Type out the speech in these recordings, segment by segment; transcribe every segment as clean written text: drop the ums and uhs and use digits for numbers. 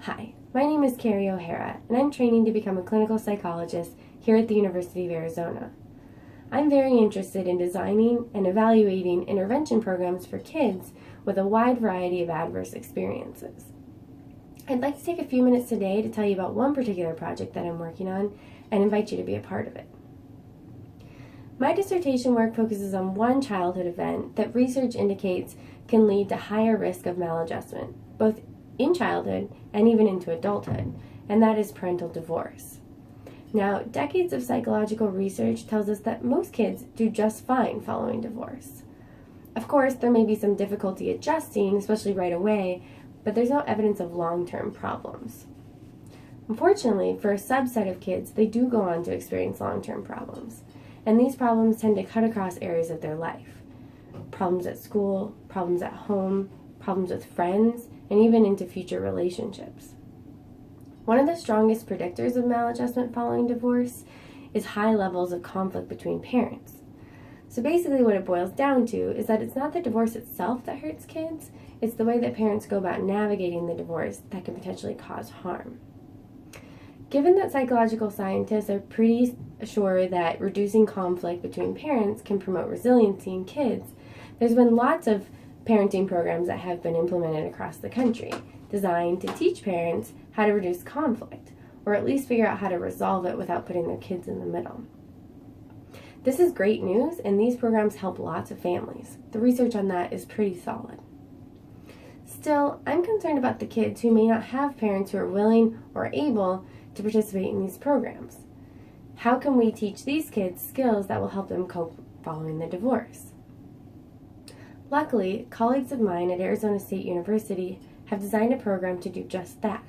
Hi, my name is Carrie O'Hara, and I'm training to become a clinical psychologist here at the University of Arizona. I'm very interested in designing and evaluating intervention programs for kids with a wide variety of adverse experiences. I'd like to take a few minutes today to tell you about one particular project that I'm working on and invite you to be a part of it. My dissertation work focuses on one childhood event that research indicates can lead to higher risk of maladjustment, both in childhood and even into adulthood, and that is parental divorce. Now, decades of psychological research tells us that most kids do just fine following divorce. Of course, there may be some difficulty adjusting, especially right away, but there's no evidence of long-term problems. Unfortunately, for a subset of kids, they do go on to experience long-term problems, and these problems tend to cut across areas of their life. Problems at school, problems at home, problems with friends, and even into future relationships. One of the strongest predictors of maladjustment following divorce is high levels of conflict between parents. So basically what it boils down to is that it's not the divorce itself that hurts kids, it's the way that parents go about navigating the divorce that can potentially cause harm. Given that psychological scientists are pretty sure that reducing conflict between parents can promote resiliency in kids, there's been lots of parenting programs that have been implemented across the country, designed to teach parents how to reduce conflict, or at least figure out how to resolve it without putting their kids in the middle. This is great news, and these programs help lots of families. The research on that is pretty solid. Still, I'm concerned about the kids who may not have parents who are willing or able to participate in these programs. How can we teach these kids skills that will help them cope following the divorce? Luckily, colleagues of mine at Arizona State University have designed a program to do just that.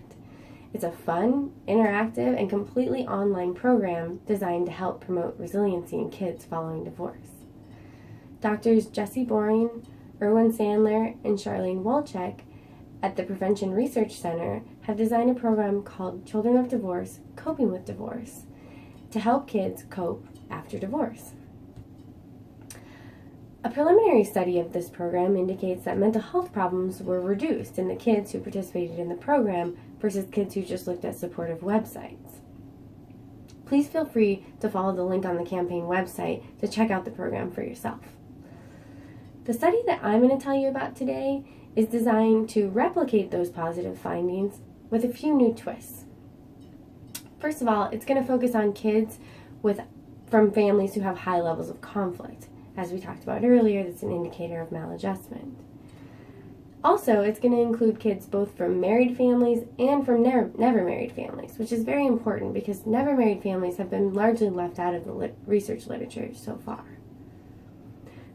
It's a fun, interactive, and completely online program designed to help promote resiliency in kids following divorce. Doctors Jesse Boring, Erwin Sandler, and Charlene Wolchek at the Prevention Research Center have designed a program called Children of Divorce, Coping with Divorce, to help kids cope after divorce. A preliminary study of this program indicates that mental health problems were reduced in the kids who participated in the program versus kids who just looked at supportive websites. Please feel free to follow the link on the campaign website to check out the program for yourself. The study that I'm going to tell you about today is designed to replicate those positive findings with a few new twists. First of all, it's going to focus on kids from families who have high levels of conflict. As we talked about earlier, that's an indicator of maladjustment. Also, it's going to include kids both from married families and from never married families, which is very important because never married families have been largely left out of the research literature so far.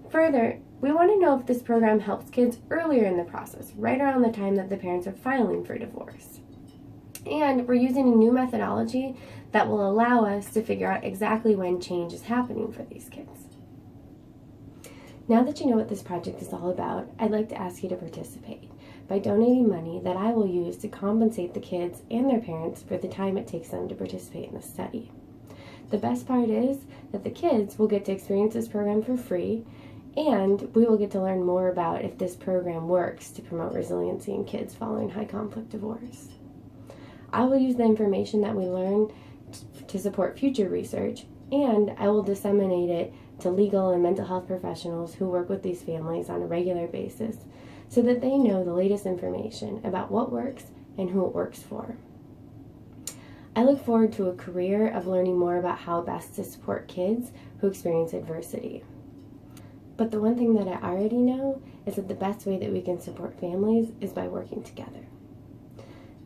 Further, we want to know if this program helps kids earlier in the process, right around the time that the parents are filing for divorce. And we're using a new methodology that will allow us to figure out exactly when change is happening for these kids. Now that you know what this project is all about, I'd like to ask you to participate by donating money that I will use to compensate the kids and their parents for the time it takes them to participate in the study. The best part is that the kids will get to experience this program for free, and we will get to learn more about if this program works to promote resiliency in kids following high conflict divorce. I will use the information that we learn to support future research, and I will disseminate it to legal and mental health professionals who work with these families on a regular basis so that they know the latest information about what works and who it works for. I look forward to a career of learning more about how best to support kids who experience adversity. But the one thing that I already know is that the best way that we can support families is by working together.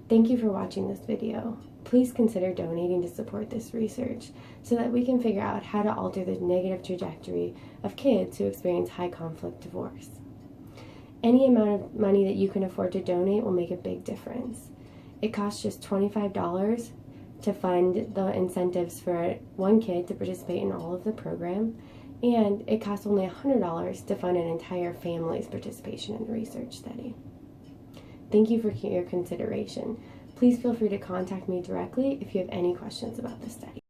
Thank you for watching this video. Please consider donating to support this research so that we can figure out how to alter the negative trajectory of kids who experience high conflict divorce. Any amount of money that you can afford to donate will make a big difference. It costs just $25 to fund the incentives for one kid to participate in all of the program, and it costs only $100 to fund an entire family's participation in the research study. Thank you for your consideration. Please feel free to contact me directly if you have any questions about this study.